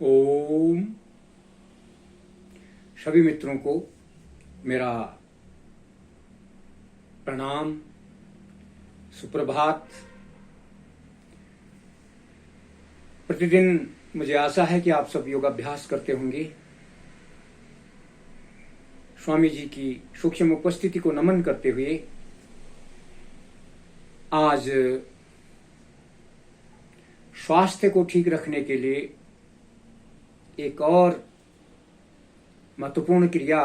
ओम। सभी मित्रों को मेरा प्रणाम, सुप्रभात। प्रतिदिन मुझे आशा है कि आप सब योगाभ्यास करते होंगे। स्वामी जी की सूक्ष्म उपस्थिति को नमन करते हुए आज स्वास्थ्य को ठीक रखने के लिए एक और महत्वपूर्ण क्रिया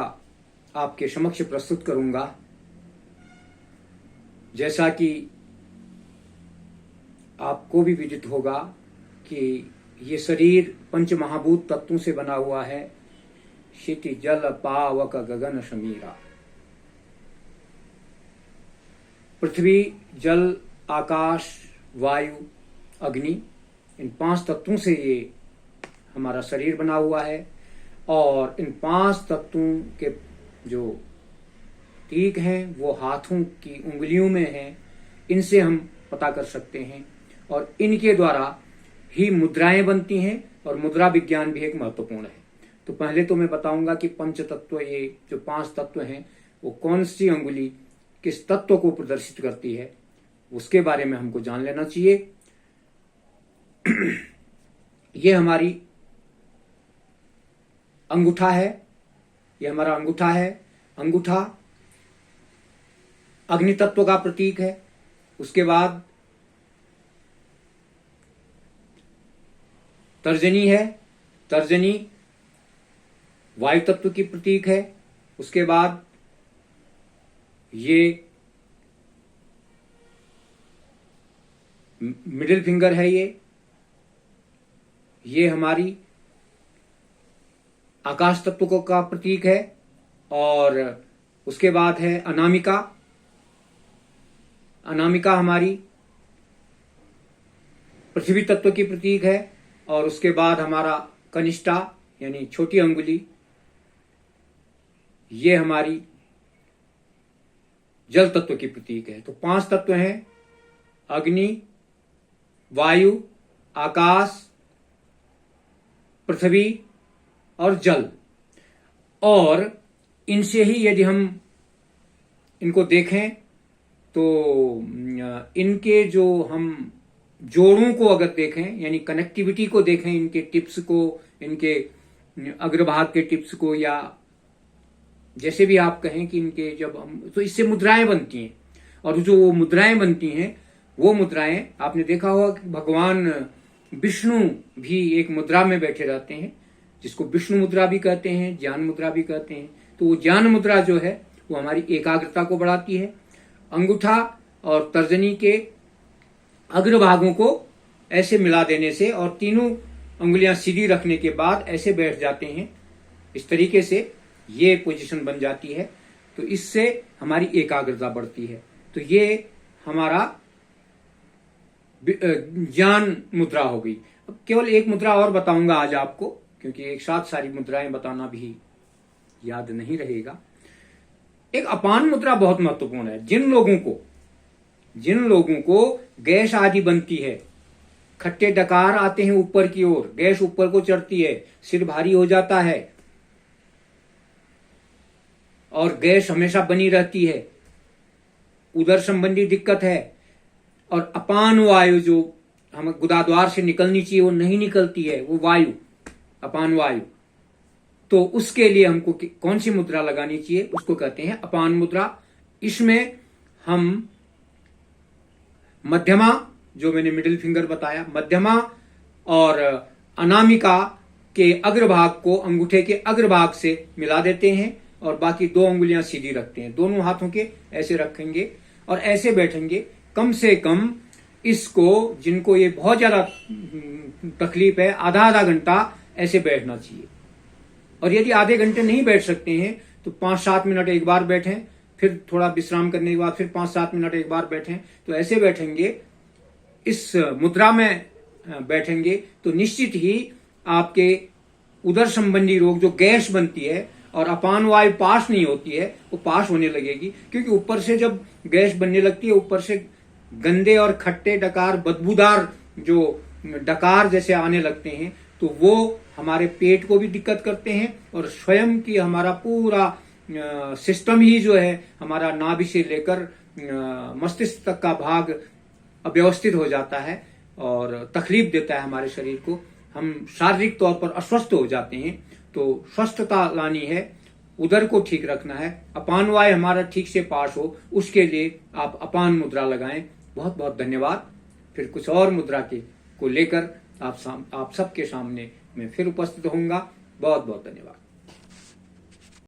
आपके समक्ष प्रस्तुत करूंगा। जैसा कि आपको भी विदित होगा कि ये शरीर पंच महाभूत तत्वों से बना हुआ है। क्षिति जल पावक गगन समीरा। पृथ्वी, जल, आकाश, वायु, अग्नि, इन 5 तत्वों से ये हमारा शरीर बना हुआ है। और इन 5 तत्वों के जो प्रतीक हैं वो हाथों की उंगलियों में हैं। इनसे हम पता कर सकते हैं और इनके द्वारा ही मुद्राएं बनती हैं और मुद्रा विज्ञान भी एक महत्वपूर्ण है। तो पहले तो मैं बताऊंगा कि पंच तत्व, ये जो 5 तत्व हैं वो कौन सी अंगुली किस तत्व को प्रदर्शित करती है, उसके बारे में हमको जान लेना चाहिए। ये हमारी अंगूठा है, ये हमारा अंगूठा है। अंगूठा अग्नि तत्व का प्रतीक है। उसके बाद तर्जनी है, तर्जनी वायु तत्व की प्रतीक है। उसके बाद ये मिडिल फिंगर है, ये हमारी आकाश तत्व का प्रतीक है। और उसके बाद है अनामिका। अनामिका हमारी पृथ्वी तत्व की प्रतीक है। और उसके बाद हमारा कनिष्ठा यानी छोटी अंगुली, ये हमारी जल तत्व की प्रतीक है। तो 5 तत्व हैं: अग्नि, वायु, आकाश, पृथ्वी और जल। और इनसे ही यदि हम इनको देखें तो इनके जो हम जोड़ों को अगर देखें, यानी कनेक्टिविटी को देखें, इनके टिप्स को, इनके अग्रभाग के टिप्स को, या जैसे भी आप कहें कि इनके जब हम, तो इससे मुद्राएं बनती हैं। और जो वो मुद्राएं बनती हैं वो मुद्राएं आपने देखा होगा कि भगवान विष्णु भी एक मुद्रा में बैठे रहते हैं, जिसको विष्णु मुद्रा भी कहते हैं, ज्ञान मुद्रा भी कहते हैं। तो वो ज्ञान मुद्रा जो है वो हमारी एकाग्रता को बढ़ाती है। अंगूठा और तर्जनी के अग्रभागों को ऐसे मिला देने से और तीनों अंगुलियां सीधी रखने के बाद ऐसे बैठ जाते हैं, इस तरीके से ये पोजीशन बन जाती है। तो इससे हमारी एकाग्रता बढ़ती है। तो ये हमारा ज्ञान मुद्रा हो गई। अब केवल एक मुद्रा और बताऊंगा आज आपको, क्योंकि एक साथ सारी मुद्राएं बताना भी याद नहीं रहेगा। एक अपान मुद्रा बहुत महत्वपूर्ण है। जिन लोगों को गैस आदि बनती है, खट्टे डकार आते हैं ऊपर की ओर, गैस ऊपर को चढ़ती है, सिर भारी हो जाता है और गैस हमेशा बनी रहती है, उदर संबंधी दिक्कत है, और अपान वायु जो हमें गुदाद्वार से निकलनी चाहिए वो नहीं निकलती है, वो वायु, अपान वायु, तो उसके लिए हमको कौन सी मुद्रा लगानी चाहिए, उसको कहते हैं अपान मुद्रा। इसमें हम मध्यमा, जो मैंने मिडिल फिंगर बताया, मध्यमा और अनामिका के अग्रभाग को अंगूठे के अग्रभाग से मिला देते हैं और बाकी 2 अंगुलियां सीधी रखते हैं। दोनों हाथों के ऐसे रखेंगे और ऐसे बैठेंगे। कम से कम इसको, जिनको ये बहुत ज्यादा तकलीफ है, आधा घंटा ऐसे बैठना चाहिए। और यदि आधे घंटे नहीं बैठ सकते हैं तो 5-7 मिनट एक बार बैठें, फिर थोड़ा विश्राम करने के बाद फिर 5-7 मिनट एक बार बैठें। तो ऐसे बैठेंगे, इस मुद्रा में बैठेंगे तो निश्चित ही आपके उदर संबंधी रोग, जो गैस बनती है और अपान वायु पास नहीं होती है, वो पास होने लगेगी। क्योंकि ऊपर से जब गैस बनने लगती है, ऊपर से गंदे और खट्टे डकार, बदबूदार जो डकार जैसे आने लगते हैं, तो वो हमारे पेट को भी दिक्कत करते हैं और स्वयं की हमारा पूरा सिस्टम ही जो है हमारा नाभि से लेकर मस्तिष्क तक का भाग अव्यवस्थित हो जाता है और तकलीफ देता है हमारे शरीर को। हम शारीरिक तौर पर अस्वस्थ हो जाते हैं। तो स्वस्थता लानी है, उदर को ठीक रखना है, अपान वायु हमारा ठीक से पास हो, उसके लिए आप अपान मुद्रा लगाएं। बहुत बहुत धन्यवाद। फिर कुछ और मुद्रा को लेकर आप सबके सामने मैं फिर उपस्थित होऊंगा। बहुत बहुत धन्यवाद।